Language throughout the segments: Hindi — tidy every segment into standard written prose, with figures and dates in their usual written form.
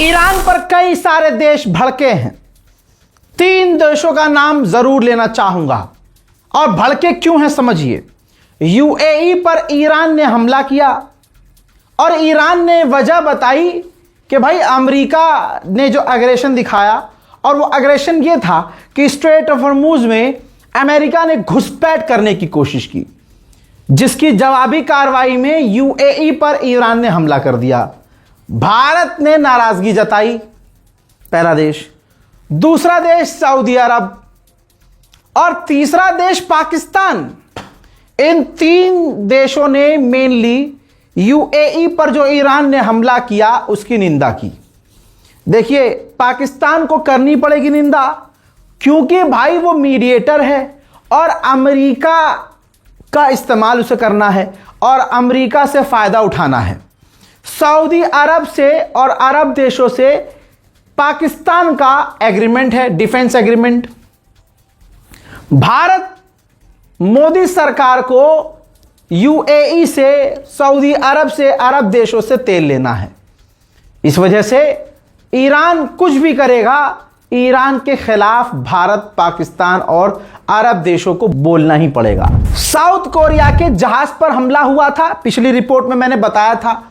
ईरान पर कई सारे देश भड़के हैं। 3 देशों का नाम जरूर लेना चाहूंगा और भड़के क्यों हैं समझिए। यूएई पर ईरान ने हमला किया और ईरान ने वजह बताई कि भाई अमेरिका ने जो अग्रेशन दिखाया, और वो अग्रेशन ये था कि स्ट्रेट ऑफ हॉर्मुज में अमेरिका ने घुसपैठ करने की कोशिश की, जिसकी जवाबी कार्रवाई में यूएई पर ईरान ने हमला कर दिया। भारत ने नाराजगी जताई, पहला देश। दूसरा देश सऊदी अरब और तीसरा देश पाकिस्तान। इन 3 देशों ने मेनली यूएई पर जो ईरान ने हमला किया उसकी निंदा की। देखिए, पाकिस्तान को करनी पड़ेगी निंदा, क्योंकि भाई वो मीडिएटर है और अमेरिका का इस्तेमाल उसे करना है और अमेरिका से फायदा उठाना है। सऊदी अरब से और अरब देशों से पाकिस्तान का एग्रीमेंट है, डिफेंस एग्रीमेंट। भारत मोदी सरकार को यूएई से, सऊदी अरब से, अरब देशों से तेल लेना है। इस वजह से ईरान कुछ भी करेगा, ईरान के खिलाफ भारत, पाकिस्तान और अरब देशों को बोलना ही पड़ेगा। साउथ कोरिया के जहाज पर हमला हुआ था, पिछली रिपोर्ट में मैंने बताया था,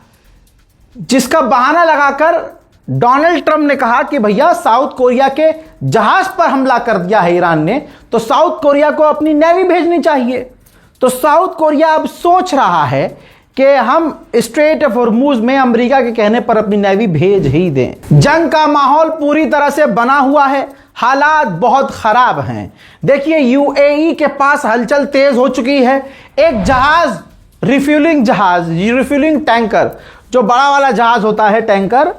जिसका बहाना लगाकर डोनाल्ड ट्रंप ने कहा कि भैया साउथ कोरिया के जहाज पर हमला कर दिया है ईरान ने, तो साउथ कोरिया को अपनी नेवी भेजनी चाहिए। तो साउथ कोरिया अब सोच रहा है कि हम स्ट्रेट ऑफ हॉर्मुज में अमेरिका के कहने पर अपनी नेवी भेज ही दें। जंग का माहौल पूरी तरह से बना हुआ है, हालात बहुत खराब हैं। देखिए, यूएई के पास हलचल तेज हो चुकी है। एक जहाज, रिफ्यूलिंग टैंकर, जो बड़ा वाला जहाज होता है टैंकर,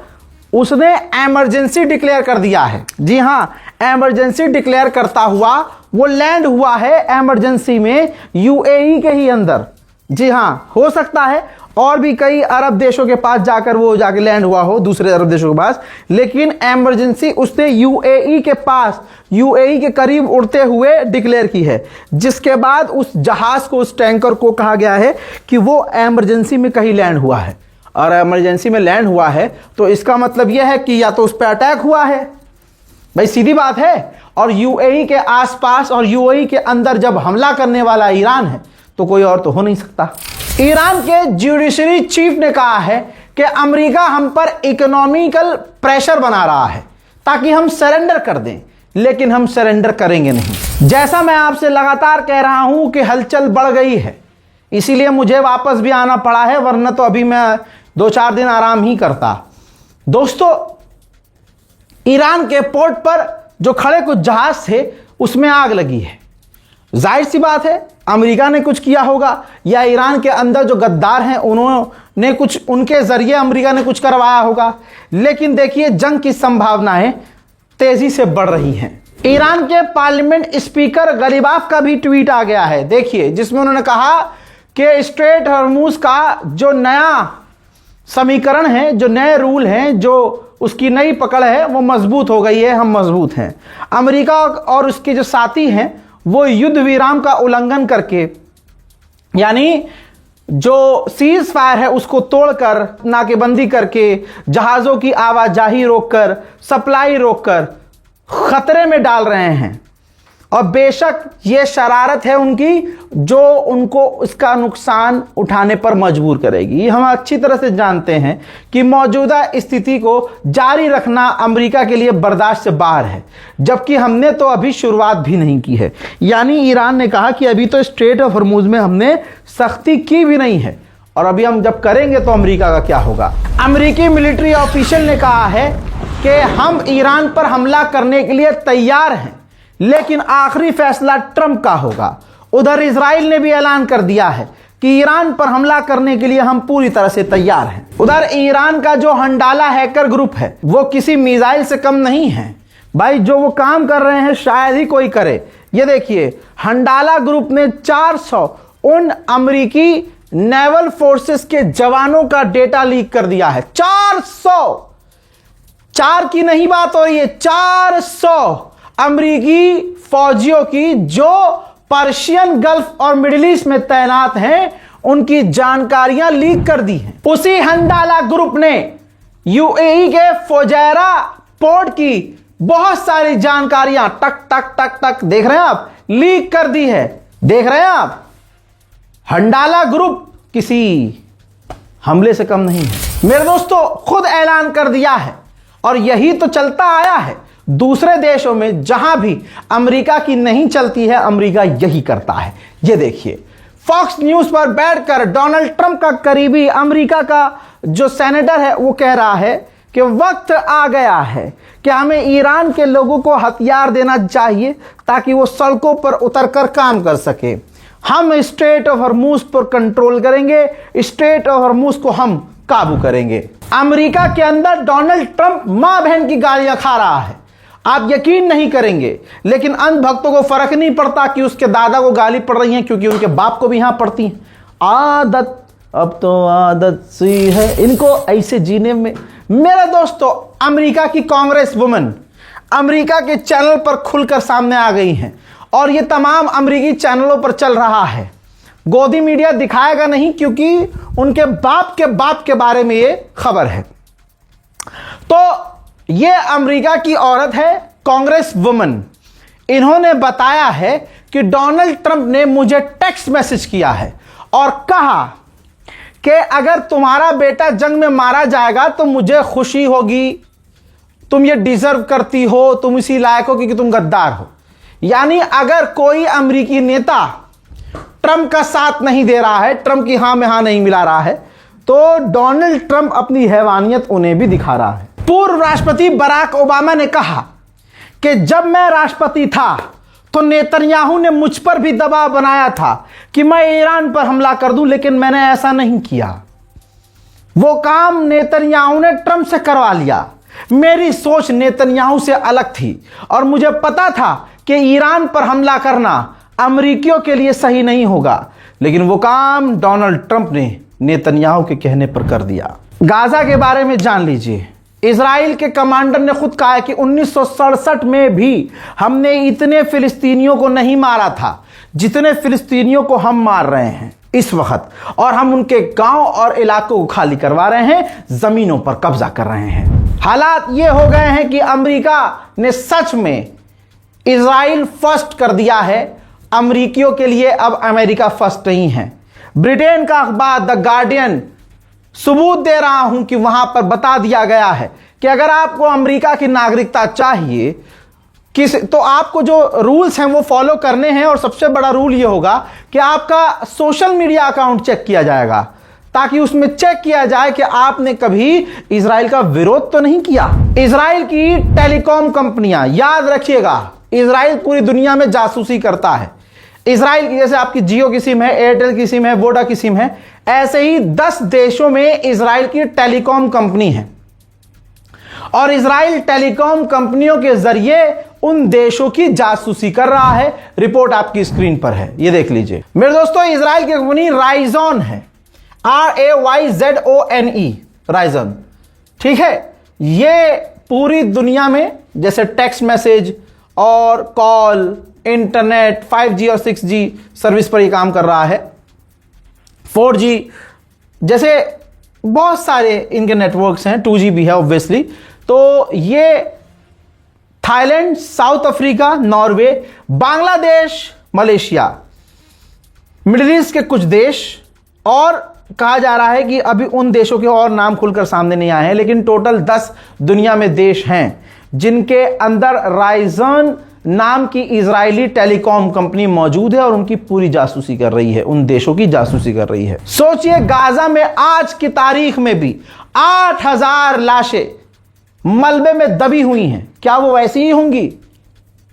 उसने इमरजेंसी डिक्लेयर कर दिया है। जी हां, इमरजेंसी डिक्लेयर करता हुआ वो लैंड हुआ है इमरजेंसी में यूएई के ही अंदर। जी हां, हो सकता है और भी कई अरब देशों के पास जाके लैंड हुआ हो, दूसरे अरब देशों के पास, लेकिन इमरजेंसी उसने यूएई के पास, यूएई के करीब उड़ते हुए डिक्लेयर की है, जिसके बाद उस जहाज को, उस टैंकर को कहा गया है कि वो इमरजेंसी में कहीं लैंड हुआ है। और इमरजेंसी में लैंड हुआ है तो इसका मतलब यह है कि या तो उस पर अटैक हुआ है, भाई सीधी बात है। और यूएई के आसपास और यूएई के अंदर जब हमला करने वाला ईरान है तो कोई और तो हो नहीं सकता। ईरान के जुडिशरी चीफ ने कहा है कि अमेरिका हम पर इकोनॉमिकल प्रेशर बना रहा है ताकि हम सरेंडर कर दें, लेकिन हम सरेंडर करेंगे नहीं। जैसा मैं आपसे लगातार कह रहा हूं कि हलचल बढ़ गई है, इसीलिए मुझे वापस भी आना पड़ा है, वरना तो अभी मैं 2-4 दिन आराम ही करता। दोस्तों, ईरान के पोर्ट पर जो खड़े कुछ जहाज थे उसमें आग लगी है। जाहिर सी बात है अमेरिका ने कुछ किया होगा, या ईरान के अंदर जो गद्दार हैं उन्होंने कुछ, उनके जरिए अमेरिका ने कुछ करवाया होगा। लेकिन देखिए, जंग की संभावनाएं तेजी से बढ़ रही हैं। ईरान के पार्लियामेंट स्पीकर गलीबाफ का भी ट्वीट आ गया है, देखिए, जिसमें उन्होंने कहा कि स्ट्रेट हॉर्मुज का जो नया समीकरण है, जो नए रूल हैं, जो उसकी नई पकड़ है, वो मजबूत हो गई है, हम मजबूत हैं। अमेरिका और उसके जो साथी हैं वो युद्ध विराम का उल्लंघन करके, यानी जो सीज फायर है उसको तोड़कर, नाकेबंदी करके, जहाज़ों की आवाजाही रोककर, सप्लाई रोककर खतरे में डाल रहे हैं। और बेशक ये शरारत है उनकी, जो उनको इसका नुकसान उठाने पर मजबूर करेगी। हम अच्छी तरह से जानते हैं कि मौजूदा स्थिति को जारी रखना अमेरिका के लिए बर्दाश्त से बाहर है, जबकि हमने तो अभी शुरुआत भी नहीं की है। यानी ईरान ने कहा कि अभी तो स्ट्रेट ऑफ हॉर्मुज में हमने सख्ती की भी नहीं है, और अभी हम जब करेंगे तो अमेरिका का क्या होगा। अमेरिकी मिलिट्री ऑफिशियल ने कहा है कि हम ईरान पर हमला करने के लिए तैयार हैं, लेकिन आखिरी फैसला ट्रंप का होगा। उधर इजराइल ने भी ऐलान कर दिया है कि ईरान पर हमला करने के लिए हम पूरी तरह से तैयार हैं। उधर ईरान का जो हंडाला हैकर ग्रुप है वो किसी मिसाइल से कम नहीं है भाई। जो वो काम कर रहे हैं शायद ही कोई करे। ये देखिए, हंडाला ग्रुप ने 400 उन अमेरिकी नेवल फोर्सेस के जवानों का डेटा लीक कर दिया है। 400, 4 की नहीं बात हो रही है, 400 अमेरिकी फौजियों की जो पर्शियन गल्फ और मिडिल ईस्ट में तैनात हैं, उनकी जानकारियां लीक कर दी हैं। उसी हंडाला ग्रुप ने यूएई के फुजैरा पोर्ट की बहुत सारी जानकारियां टक टक टक टक देख रहे हैं आप, लीक कर दी है। देख रहे हैं आप, हंडाला ग्रुप किसी हमले से कम नहीं है। मेरे दोस्तों, खुद ऐलान कर दिया है, और यही तो चलता आया है दूसरे देशों में। जहां भी अमेरिका की नहीं चलती है, अमेरिका यही करता है। ये देखिए, फॉक्स न्यूज पर बैठकर डोनाल्ड ट्रंप का करीबी अमेरिका का जो सेनेटर है वो कह रहा है कि वक्त आ गया है कि हमें ईरान के लोगों को हथियार देना चाहिए ताकि वो सड़कों पर उतरकर काम कर सके। हम स्ट्रेट ऑफ हॉर्मुज पर कंट्रोल करेंगे, स्ट्रेट ऑफ हॉर्मुज को हम काबू करेंगे। अमेरिका के अंदर डोनाल्ड ट्रंप मां बहन की गालियां खा रहा है। आप यकीन नहीं करेंगे, लेकिन अंधभक्तों को फर्क नहीं पड़ता कि उसके दादा को गाली पड़ रही है, क्योंकि उनके बाप को भी यहां पड़ती है। आदत, अब तो आदत सी है इनको ऐसे जीने में। मेरे दोस्तों, अमेरिका की कांग्रेस वुमन अमेरिका के चैनल पर खुलकर सामने आ गई हैं, और ये तमाम अमेरिकी चैनलों पर चल रहा है। गोदी मीडिया दिखाएगा नहीं, क्योंकि उनके बाप के बारे में ये खबर है। तो ये अमेरिका की औरत है, कांग्रेस वुमन। इन्होंने बताया है कि डोनाल्ड ट्रंप ने मुझे टेक्स्ट मैसेज किया है और कहा कि अगर तुम्हारा बेटा जंग में मारा जाएगा तो मुझे खुशी होगी, तुम ये डिजर्व करती हो, तुम इसी लायक हो क्योंकि तुम गद्दार हो। यानी अगर कोई अमेरिकी नेता ट्रंप का साथ नहीं दे रहा है, ट्रंप की हां में हां नहीं मिला रहा है, तो डोनाल्ड ट्रंप अपनी हैवानियत उन्हें भी दिखा रहा है। पूर्व राष्ट्रपति बराक ओबामा ने कहा कि जब मैं राष्ट्रपति था तो नेतन्याहू ने मुझ पर भी दबाव बनाया था कि मैं ईरान पर हमला कर दूं, लेकिन मैंने ऐसा नहीं किया। वो काम नेतन्याहू ने ट्रंप से करवा लिया। मेरी सोच नेतन्याहू से अलग थी और मुझे पता था कि ईरान पर हमला करना अमेरिकियों के लिए सही नहीं होगा, लेकिन वो काम डोनाल्ड ट्रंप ने नेतन्याहू के कहने पर कर दिया। गाजा के बारे में जान लीजिए, इजराइल के कमांडर ने खुद कहा है कि 1967 में भी हमने इतने फिलिस्तीनियों को नहीं मारा था जितने फिलिस्तीनियों को हम मार रहे हैं इस वक्त, और हम उनके गांव और इलाकों को खाली करवा रहे हैं, जमीनों पर कब्जा कर रहे हैं। हालात ये हो गए हैं कि अमेरिका ने सच में इजराइल फर्स्ट कर दिया है। अमेरिकियों के लिए अब अमेरिका फर्स्ट नहीं है। ब्रिटेन का अखबार द गार्डियन सबूत दे रहा हूं कि वहां पर बता दिया गया है कि अगर आपको अमेरिका की नागरिकता चाहिए तो आपको जो रूल्स हैं वो फॉलो करने हैं, और सबसे बड़ा रूल ये होगा कि आपका सोशल मीडिया अकाउंट चेक किया जाएगा, ताकि उसमें चेक किया जाए कि आपने कभी इजराइल का विरोध तो नहीं किया। इजराइल की टेलीकॉम कंपनियां, याद रखिएगा, इजराइल पूरी दुनिया में जासूसी करता है। इजराइल की, जैसे आपकी जियो की सिम है, एयरटेल की सिम है, वोडा की सिम है, ऐसे ही 10 देशों में इजराइल की टेलीकॉम कंपनी है, और इजराइल टेलीकॉम कंपनियों के जरिए उन देशों की जासूसी कर रहा है। रिपोर्ट आपकी स्क्रीन पर है, ये देख लीजिए। मेरे दोस्तों, इजराइल की कंपनी राइजॉन है, RAYZONE, राइजॉन, ठीक है। ये पूरी दुनिया में जैसे टेक्स्ट मैसेज और कॉल, इंटरनेट, 5G और 6G सर्विस पर ये काम कर रहा है। 4G जैसे बहुत सारे इनके नेटवर्क्स हैं, 2G भी है ऑब्वियसली। तो ये Thailand, south Africa, Norway, Bangladesh, Malaysia, middle east के कुछ देश, और कहा जा रहा है कि अभी उन देशों के और नाम खुलकर सामने नहीं आए हैं, लेकिन टोटल 10 दुनिया में देश हैं जिनके अंदर राइजॉन नाम की इजरायली टेलीकॉम कंपनी मौजूद है और उनकी पूरी जासूसी कर रही है, उन देशों की जासूसी कर रही है। सोचिए, गाजा में आज की तारीख में भी 8000 लाशें मलबे में दबी हुई हैं। क्या वो वैसी ही होंगी?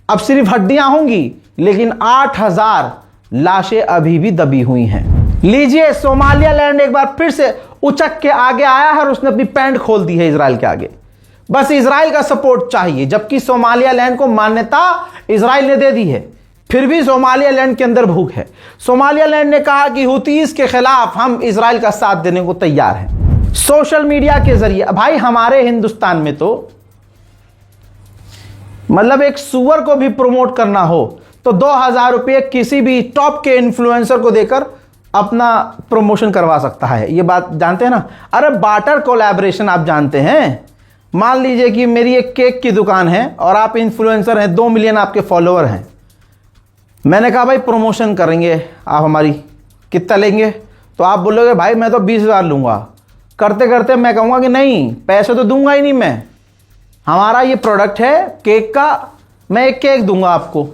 अब सिर्फ हड्डियां होंगी, लेकिन 8000 लाशें अभी भी दबी हुई हैं। लीजिए, सोमालिया लैंड एक बार फिर से उचक के आगे आया है और उसने अपनी पैंट खोल दी है इजराइल के आगे। बस इजराइल का सपोर्ट चाहिए, जबकि सोमालिया लैंड को मान्यता इजराइल ने दे दी है, फिर भी सोमालिया लैंड के अंदर भूख है। सोमालिया लैंड ने कहा कि हुतीज के खिलाफ हम इजराइल का साथ देने को तैयार हैं। सोशल मीडिया के जरिए भाई, हमारे हिंदुस्तान में तो मतलब एक सुअर को भी प्रमोट करना हो तो 2000 रुपये किसी भी टॉप के इन्फ्लुएंसर को देकर अपना प्रमोशन करवा सकता है। ये बात जानते हैं ना। अरे बार्टर कोलैबोरेशन आप जानते हैं। मान लीजिए कि मेरी एक केक की दुकान है और आप इन्फ्लुएंसर हैं, 2 मिलियन आपके फॉलोअर हैं। मैंने कहा भाई प्रमोशन करेंगे आप हमारी, कितना लेंगे? तो आप बोलोगे भाई मैं तो 20,000 लूँगा। करते करते मैं कहूँगा कि नहीं, पैसे तो दूंगा ही नहीं मैं, हमारा ये प्रोडक्ट है केक का, मैं एक केक दूंगा आपको।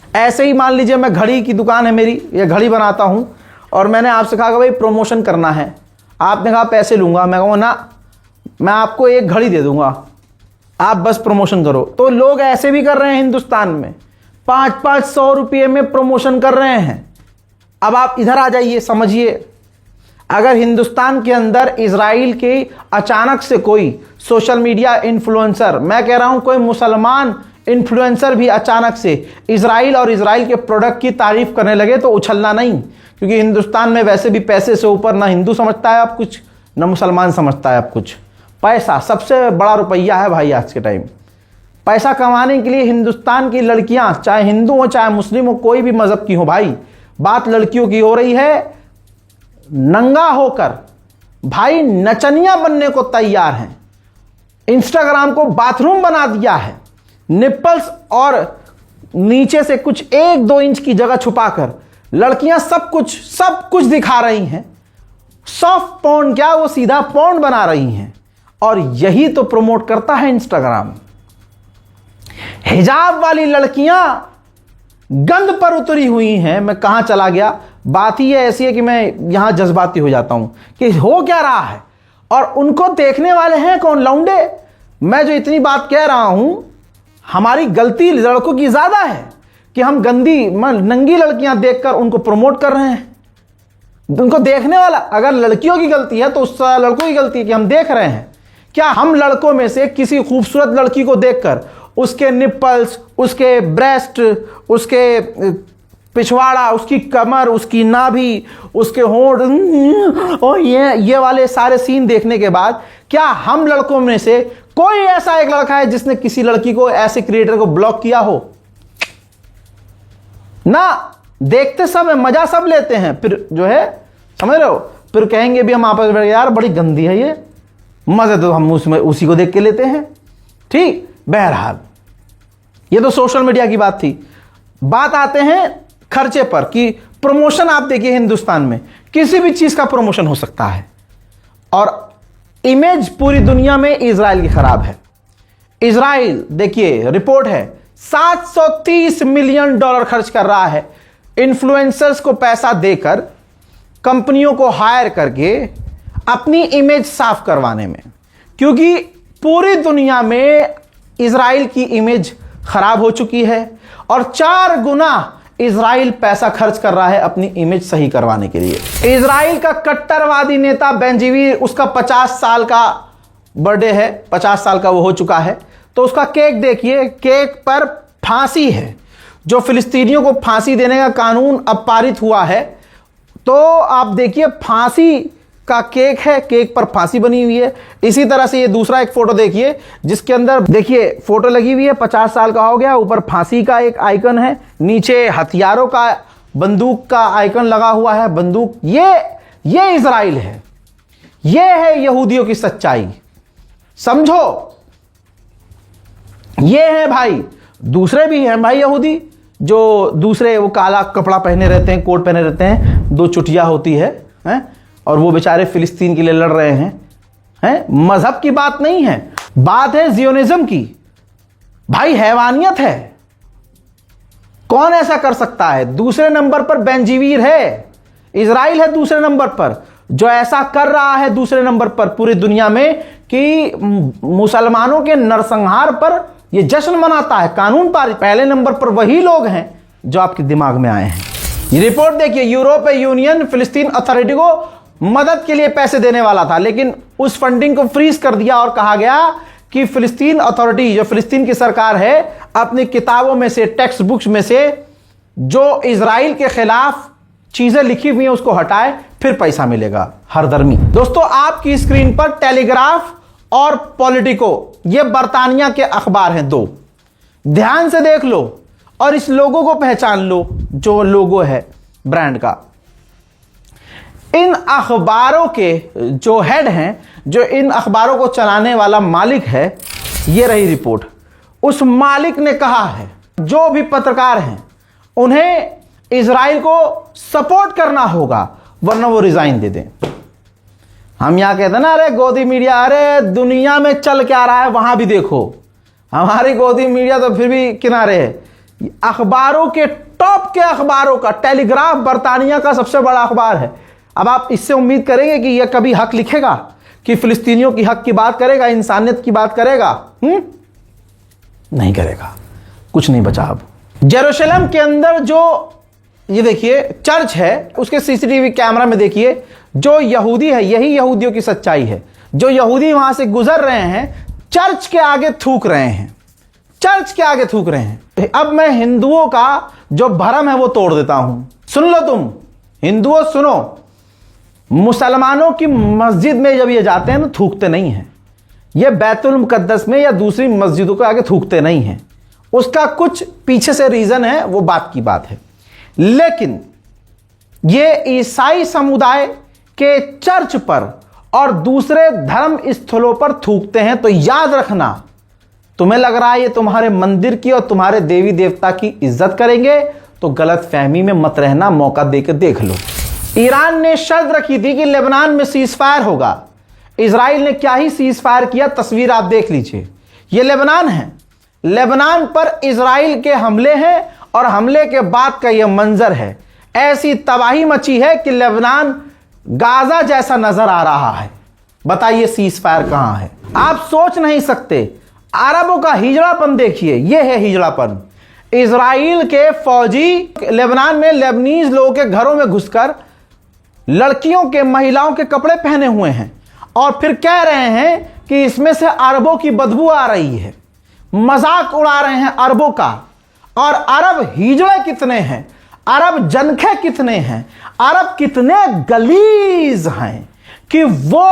ऐसे ही मान लीजिए मैं घड़ी की दुकान है मेरी, ये घड़ी बनाता हूँ और मैंने आपसे कहा कि भाई प्रमोशन करना है, आपने कहा पैसे लूँगा। मैं कहूँगा ना, मैं आपको एक घड़ी दे दूंगा, आप बस प्रमोशन करो। तो लोग ऐसे भी कर रहे हैं हिंदुस्तान में, 500 रुपये में प्रमोशन कर रहे हैं। अब आप इधर आ जाइए, समझिए। अगर हिंदुस्तान के अंदर इजराइल के अचानक से कोई सोशल मीडिया इन्फ्लुएंसर, मैं कह रहा हूं कोई मुसलमान इन्फ्लुएंसर भी अचानक से इजराइल और इजराइल के प्रोडक्ट की तारीफ करने लगे तो उछलना नहीं, क्योंकि हिंदुस्तान में वैसे भी पैसे से ऊपर ना हिंदू समझता है आप कुछ, ना मुसलमान समझता है आप कुछ। पैसा सबसे बड़ा रुपया है भाई आज के टाइम। पैसा कमाने के लिए हिंदुस्तान की लड़कियां, चाहे हिंदू हो चाहे मुस्लिम हो, कोई भी मजहब की हो भाई, बात लड़कियों की हो रही है, नंगा होकर भाई नचनिया बनने को तैयार हैं। इंस्टाग्राम को बाथरूम बना दिया है, निप्पल्स और नीचे से कुछ 1-2 इंच की जगह छुपाकर लड़कियां सब कुछ दिखा रही हैं। सॉफ्ट पॉर्न क्या, वो सीधा पॉर्न बना रही हैं। और यही तो प्रमोट करता है इंस्टाग्राम। हिजाब वाली लड़कियां गंद पर उतरी हुई हैं। मैं कहां चला गया, बात ही ऐसी है कि मैं यहां जज्बाती हो जाता हूं कि हो क्या रहा है, और उनको देखने वाले हैं कौन, लौंडे। मैं जो इतनी बात कह रहा हूं, हमारी गलती लड़कों की ज्यादा है कि हम नंगी लड़कियां देखकर उनको प्रमोट कर रहे हैं। उनको देखने वाला अगर लड़कियों की गलती है तो उस लड़कों की गलती है कि हम देख रहे हैं। क्या हम लड़कों में से किसी खूबसूरत लड़की को देखकर उसके निप्पल्स, उसके ब्रेस्ट, उसके पिछवाड़ा, उसकी कमर, उसकी नाभि, उसके होंठ और ये वाले सारे सीन देखने के बाद क्या हम लड़कों में से कोई ऐसा एक लड़का है जिसने किसी लड़की को, ऐसे क्रिएटर को ब्लॉक किया हो? ना, देखते सब है, मजा सब लेते हैं, फिर जो है समझ रहे हो, फिर कहेंगे भी हम आपस में यार बड़ी गंदी है ये, मजे तो हम उसमें उसी को देख के लेते हैं। ठीक, बहरहाल ये तो सोशल मीडिया की बात थी। बात आते हैं खर्चे पर कि प्रमोशन आप देखिए हिंदुस्तान में किसी भी चीज का प्रमोशन हो सकता है, और इमेज पूरी दुनिया में इजराइल की खराब है। इजराइल देखिए रिपोर्ट है $730 मिलियन खर्च कर रहा है इन्फ्लुएंसर्स को पैसा देकर, कंपनियों को हायर करके अपनी इमेज साफ करवाने में, क्योंकि पूरी दुनिया में इजराइल की इमेज खराब हो चुकी है और 4 गुना इजराइल पैसा खर्च कर रहा है अपनी इमेज सही करवाने के लिए। इजराइल का कट्टरवादी नेता बेंजीवीर, उसका 50 साल का बर्थडे है, 50 साल का वो हो चुका है, तो उसका केक देखिए, केक पर फांसी है। जो फिलिस्तीनियों को फांसी देने का कानून अब पारित हुआ है, तो आप देखिए फांसी का केक है, केक पर फांसी बनी हुई है। इसी तरह से ये दूसरा एक फोटो देखिए जिसके अंदर देखिए फोटो लगी हुई है, 50 साल का हो गया, ऊपर फांसी का एक आइकन है, नीचे हथियारों का, बंदूक का आइकन लगा हुआ है, बंदूक। ये इजराइल है, ये है यहूदियों की सच्चाई, समझो। ये है भाई, दूसरे भी हैं भाई यहूदी, जो दूसरे वो काला कपड़ा पहने रहते हैं, कोट पहने रहते हैं, 2 चुटिया होती है, और वो बेचारे फिलिस्तीन के लिए लड़ रहे हैं। मजहब की बात नहीं है, बात है जियोनिज्म की। भाई हैवानियत है, कौन ऐसा कर सकता है? दूसरे नंबर पर बेंजीवीर है, इजराइल है दूसरे नंबर पर, जो ऐसा कर रहा है दूसरे नंबर पर पूरी दुनिया में कि मुसलमानों के नरसंहार पर यह जश्न मनाता है, कानून पारित। पहले नंबर पर वही लोग हैं जो आपके दिमाग में आए हैं। ये रिपोर्ट देखिए, यूरोपीय यूनियन फिलिस्तीन अथॉरिटी को मदद के लिए पैसे देने वाला था, लेकिन उस फंडिंग को फ्रीज कर दिया और कहा गया कि फिलिस्तीन अथॉरिटी, जो फिलिस्तीन की सरकार है, अपनी किताबों में से, टेक्स्ट बुक्स में से जो इजराइल के खिलाफ चीजें लिखी हुई हैं उसको हटाए, फिर पैसा मिलेगा। हरदर्मी। दोस्तों, आपकी स्क्रीन पर टेलीग्राफ और पॉलिटिको, ये बर्तानिया के अखबार हैं 2, ध्यान से देख लो और इस लोगो को पहचान लो, जो लोगो है ब्रांड का। इन अखबारों के जो हेड हैं, जो इन अखबारों को चलाने वाला मालिक है, ये रही रिपोर्ट। उस मालिक ने कहा है जो भी पत्रकार हैं उन्हें इजराइल को सपोर्ट करना होगा वरना वो रिजाइन दे दें। हम यहां कहते हैं ना, अरे गोदी मीडिया, अरे दुनिया में चल क्या रहा है वहां भी देखो। हमारी गोदी मीडिया तो फिर भी किनारे है। अखबारों के टॉप के अखबारों का, टेलीग्राफ बर्तानिया का सबसे बड़ा अखबार है। अब आप इससे उम्मीद करेंगे कि यह कभी हक लिखेगा, कि फिलिस्तीनियों की हक की बात करेगा, इंसानियत की बात करेगा? नहीं करेगा, कुछ नहीं बचा। अब जेरूशलेम के अंदर जो ये देखिए चर्च है, उसके सीसीटीवी कैमरा में देखिए, जो यहूदी है, यही यहूदियों की सच्चाई है, जो यहूदी वहां से गुजर रहे हैं चर्च के आगे थूक रहे हैं, चर्च के आगे थूक रहे हैं। अब मैं हिंदुओं का जो भरम है वो तोड़ देता हूं। सुन लो तुम हिंदुओं, सुनो, मुसलमानों की मस्जिद में जब ये जाते हैं ना, थूकते नहीं हैं। ये बैतुल मुकद्दस में या दूसरी मस्जिदों के आगे थूकते नहीं हैं। उसका कुछ पीछे से रीजन है, वो बात की बात है। लेकिन ये ईसाई समुदाय के चर्च पर और दूसरे धर्म स्थलों पर थूकते हैं, तो याद रखना, तुम्हें लग रहा है ये तुम्हारे मंदिर की और तुम्हारे देवी देवता की इज्जत करेंगे, तो गलत फहमी में मत रहना, मौका देकर देख लो। ईरान ने शर्त रखी थी कि लेबनान में सीज फायर होगा। इजराइल ने क्या ही सीज फायर किया, तस्वीर आप देख लीजिए। ये लेबनान है, लेबनान पर इजराइल के हमले हैं और हमले के बाद का यह मंजर है। ऐसी तबाही मची है कि लेबनान गाजा जैसा नजर आ रहा है। बताइए सीज फायर कहां है? आप सोच नहीं सकते। अरबों का हिजड़ापन देखिए, यह है हिजड़ापन। इजराइल के फौजी लेबनान में लेबनीज लोगों के घरों में घुसकर लड़कियों के, महिलाओं के कपड़े पहने हुए हैं और फिर कह रहे हैं कि इसमें से अरबों की बदबू आ रही है। मजाक उड़ा रहे हैं अरबों का। और अरब हिजड़े कितने हैं, अरब जनखे कितने हैं, अरब कितने गलीज हैं कि वो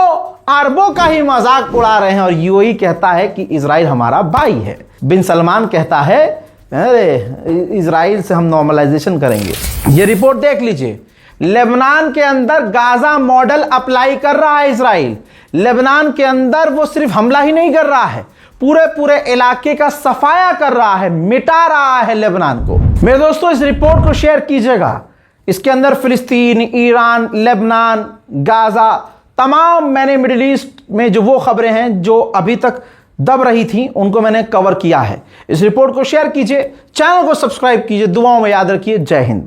अरबों का ही मजाक उड़ा रहे हैं। और यूएई कहता है कि इजराइल हमारा भाई है। बिन सलमान कहता है अरे इजराइल से हम नॉर्मलाइजेशन करेंगे। ये रिपोर्ट देख लीजिए। लेबनान के अंदर गाजा मॉडल अप्लाई कर रहा है इजराइल। लेबनान के अंदर वो सिर्फ हमला ही नहीं कर रहा है, पूरे इलाके का सफाया कर रहा है, मिटा रहा है लेबनान को। मेरे दोस्तों, इस रिपोर्ट को शेयर कीजिएगा। इसके अंदर फिलिस्तीन, ईरान, लेबनान, गाजा, तमाम मैंने मिडिल ईस्ट में जो वो खबरें हैं जो अभी तक दब रही थी उनको मैंने कवर किया है। इस रिपोर्ट को शेयर कीजिए, चैनल को सब्सक्राइब कीजिए, दुआओं में याद रखिए। जय हिंद।